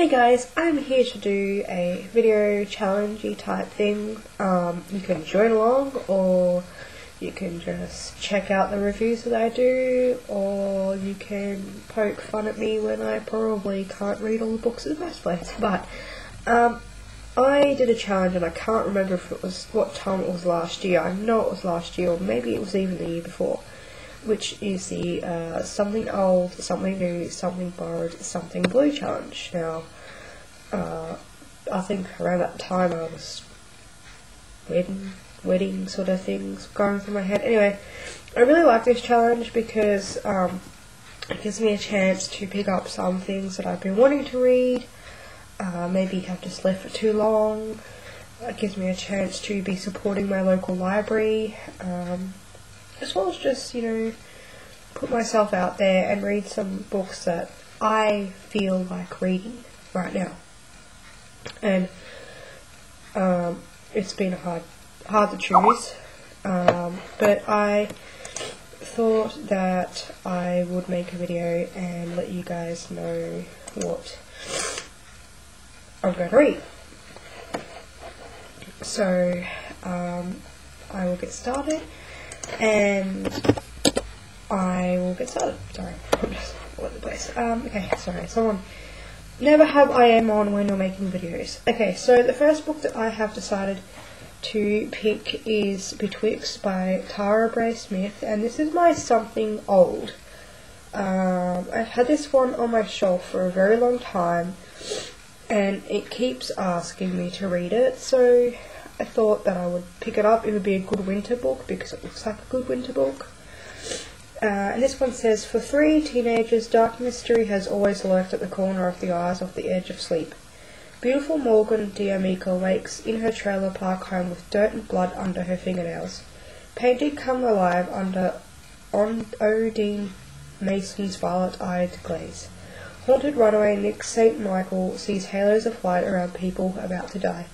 Hey guys, I'm here to do a video challenge-y type thing. You can join along, or you can just check out the reviews that I do, or you can poke fun at me when I probably can't read all the books in the first place. But I did a challenge and I can't remember if it was what time it was last year. I know it was last year, or maybe it was even the year before, which is the Something Old, Something New, Something Borrowed, Something Blue challenge. Now, I think around that time I was wedding sort of things going through my head. Anyway, I really like this challenge because it gives me a chance to pick up some things that I've been wanting to read, maybe have just left for too long. It gives me a chance to be supporting my local library, as well as just, put myself out there and read some books that I feel like reading right now. And it's been hard to choose, but I thought that I would make a video and let you guys know what I'm going to read. So I will get started, and I will get started. Sorry, I'm just all over the place. Okay, sorry, someone. Never have I am on when you're making videos. Okay, so the first book that I have decided to pick is Betwixt by Tara Bray Smith, and this is my Something Old. I've had this one on my shelf for a very long time, and it keeps asking me to read it, so I thought that I would pick it up. It would be a good winter book because it looks like a good winter book. And this one says, for 3 teenagers, dark mystery has always lurked at the corner of the eyes off the edge of sleep. Beautiful Morgan D'Amica wakes in her trailer park home with dirt and blood under her fingernails. Painted come alive on Odine Mason's violet-eyed glaze. Haunted runaway Nick St. Michael sees halos of light around people about to die.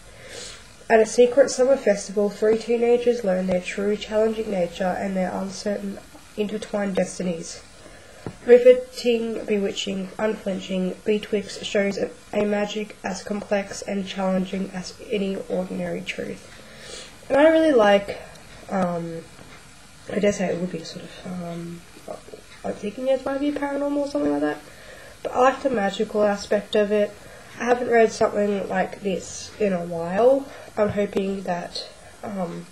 At a secret summer festival, 3 teenagers learn their true challenging nature and their uncertain intertwined destinies. Riveting, bewitching, unflinching, Betwixt shows a magic as complex and challenging as any ordinary truth. And I really like, I dare say it would be sort of, I'm thinking it might be paranormal or something like that, but I like the magical aspect of it. I haven't read something like this in a while. I'm hoping that, I'm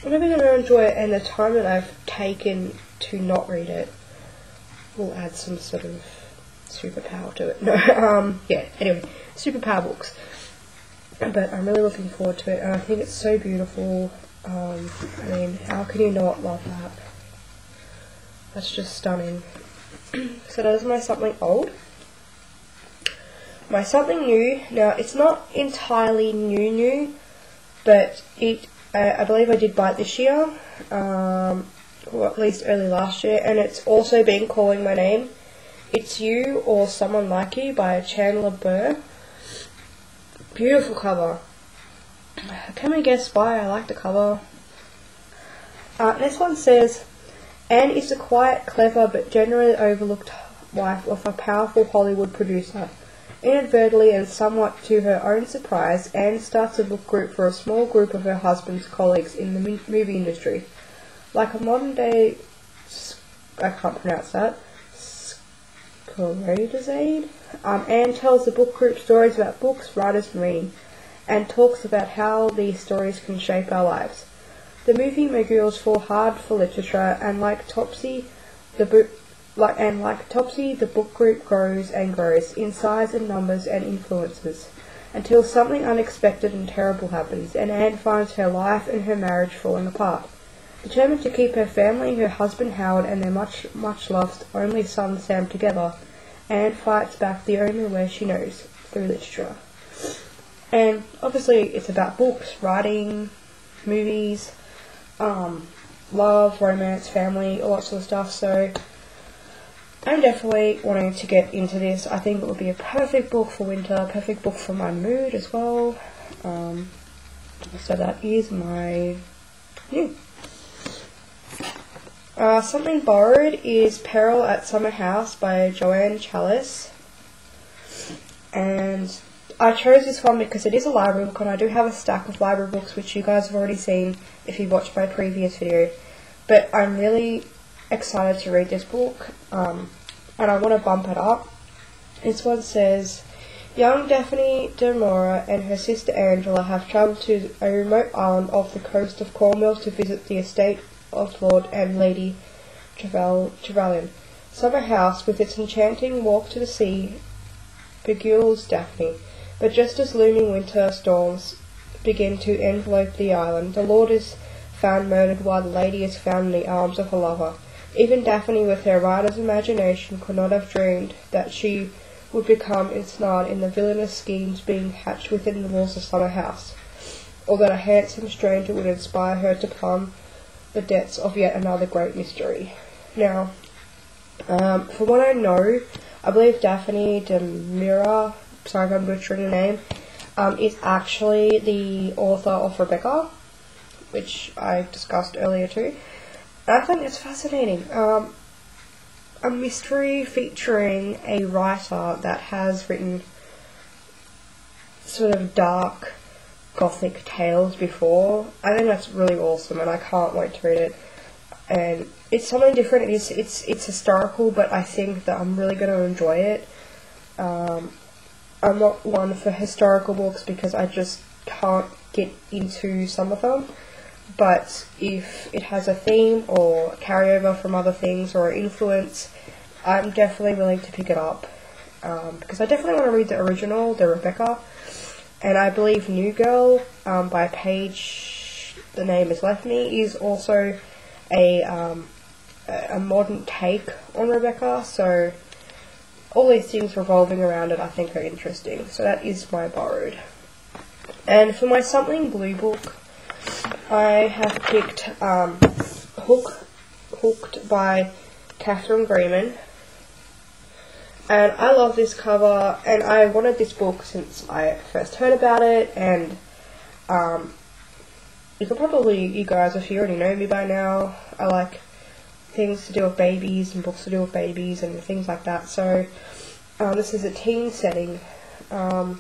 really going to enjoy it, and the time that I've taken to not read it will add some sort of superpower to it. No, yeah, anyway, superpower books. But I'm really looking forward to it, and I think it's so beautiful. I mean, how can you not love that? That's just stunning. So that is my Something Old. My Something New, now it's not entirely new, but I believe I did buy it this year, or at least early last year, and it's also been calling my name. It's You or Someone Like You by Chandler Burr. Beautiful cover. Can we guess why I like the cover? This one says, Anne is a quiet, clever, but generally overlooked wife of a powerful Hollywood producer. Inadvertently and somewhat to her own surprise, Anne starts a book group for a small group of her husband's colleagues in the movie industry. Like a modern-day, I can't pronounce that, Sclerotizaid, Anne tells the book group stories about books, writers, and reading, and talks about how these stories can shape our lives. The movie moguls fall hard for literature, and like Topsy, the book group grows and grows in size and numbers and influences, until something unexpected and terrible happens, and Anne finds her life and her marriage falling apart. Determined to keep her family, her husband Howard, and their much loved only son Sam together, Anne fights back the only way she knows, through literature. And obviously it's about books, writing, movies, love, romance, family, all that sort of stuff, so I'm definitely wanting to get into this. I think it would be a perfect book for winter, perfect book for my mood as well. So that is my new. Something Borrowed is Peril at Summer House by Joanne Chalice. and I chose this one because it is a library book, and I do have a stack of library books which you guys have already seen if you watched my previous video, but I'm really excited to read this book, and I want to bump it up. This one says, young Daphne de Maura and her sister Angela have travelled to a remote island off the coast of Cornwall to visit the estate of Lord and Lady Trevelyan. Summer house, with its enchanting walk to the sea, beguiles Daphne, but just as looming winter storms begin to envelope the island, the lord is found murdered while the lady is found in the arms of her lover. Even Daphne, with her writer's imagination, could not have dreamed that she would become ensnared in the villainous schemes being hatched within the walls of Summer House, or that a handsome stranger would inspire her to plumb the depths of yet another great mystery. Now, from what I know, I believe Daphne de Maura, sorry if I'm butchering the name, is actually the author of Rebecca, which I discussed earlier too. And I think it's fascinating. A mystery featuring a writer that has written sort of dark gothic tales before. I think that's really awesome, and I can't wait to read it. And it's something different. It's historical, but I think that I'm really going to enjoy it. I'm not one for historical books because I just can't get into some of them. But if it has a theme or carryover from other things or influence, I'm definitely willing to pick it up. Because I definitely want to read the original, the Rebecca. And I believe New Girl, by Paige, the name has left me, is also a modern take on Rebecca. So all these things revolving around it I think are interesting. So that is my borrowed. And for my Something Blue book, I have picked Hooked by Catherine Freeman. And I love this cover, and I wanted this book since I first heard about it, and you guys, if you already know me by now, I like things to do with babies and books to do with babies and things like that. So this is a teen setting. It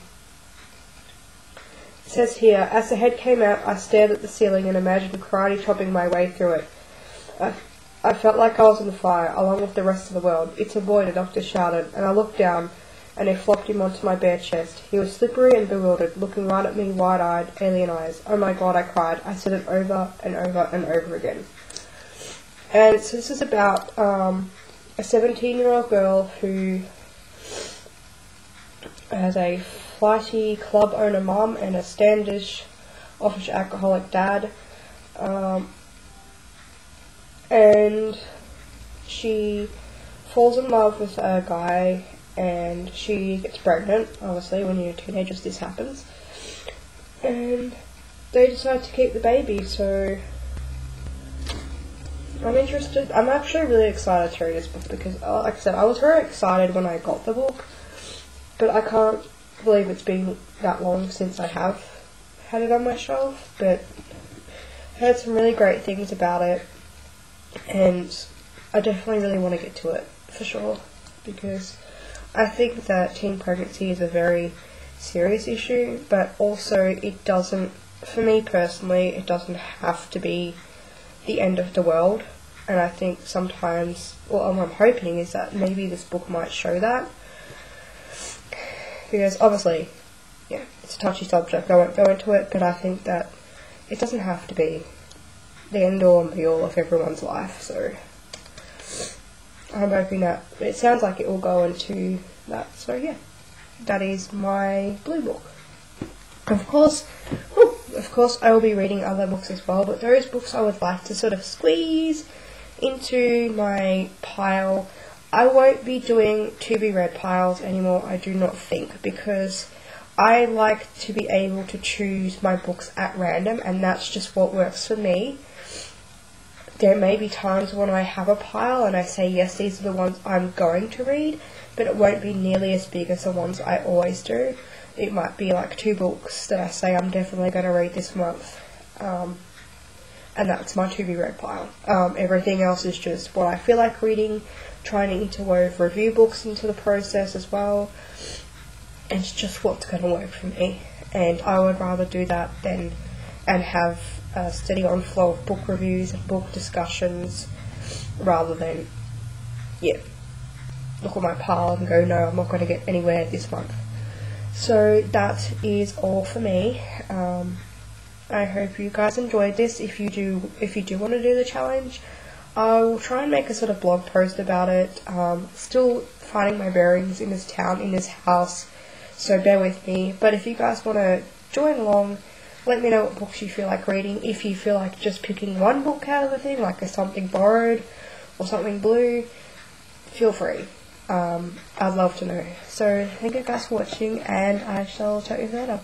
says here, as the head came out, I stared at the ceiling and imagined karate chopping my way through it. I felt like I was on fire, along with the rest of the world. It's a boy, the doctor shouted, and I looked down, and they flopped him onto my bare chest. He was slippery and bewildered, looking right at me, wide-eyed, alien eyes. Oh my god, I cried. I said it over and over and over again. And so this is about a 17-year-old girl who has a flighty club owner mum and a standish, offish alcoholic dad. And she falls in love with a guy, and she gets pregnant. Obviously, when you're teenagers, this happens. And they decide to keep the baby, so I'm interested. I'm actually really excited to read this book because, like I said, I was very excited when I got the book, but I can't believe it's been that long since I have had it on my shelf. But I heard some really great things about it, and I definitely really want to get to it, for sure, because I think that teen pregnancy is a very serious issue, but also it doesn't, for me personally, it doesn't have to be the end of the world. And I think sometimes, well, what I'm hoping is that maybe this book might show that, because obviously, yeah, it's a touchy subject, I won't go into it, but I think that it doesn't have to be the end all and be all of everyone's life. So I'm hoping that it sounds like it will go into that. So yeah, that is my blue book. Of course I will be reading other books as well, but those books I would like to sort of squeeze into my pile. I won't be doing to be read piles anymore, I do not think, because I like to be able to choose my books at random, and that's just what works for me. There may be times when I have a pile and I say, yes, these are the ones I'm going to read, but it won't be nearly as big as the ones I always do. It might be like 2 books that I say I'm definitely going to read this month, and that's my to be read pile. Everything else is just what I feel like reading, trying to interwove review books into the process as well. and it's just what's going to work for me. And I would rather do that than and have a steady on-flow of book reviews and book discussions, rather than, yeah, look at my pile and go, no, I'm not going to get anywhere this month. So that is all for me. I hope you guys enjoyed this. If you do want to do the challenge, I will try and make a sort of blog post about it. Still finding my bearings in this town, in this house, so bear with me. But if you guys want to join along, let me know what books you feel like reading. If you feel like just picking one book out of the thing, like a Something Borrowed or Something Blue, feel free. I'd love to know. So thank you guys for watching, and I shall chat with you later.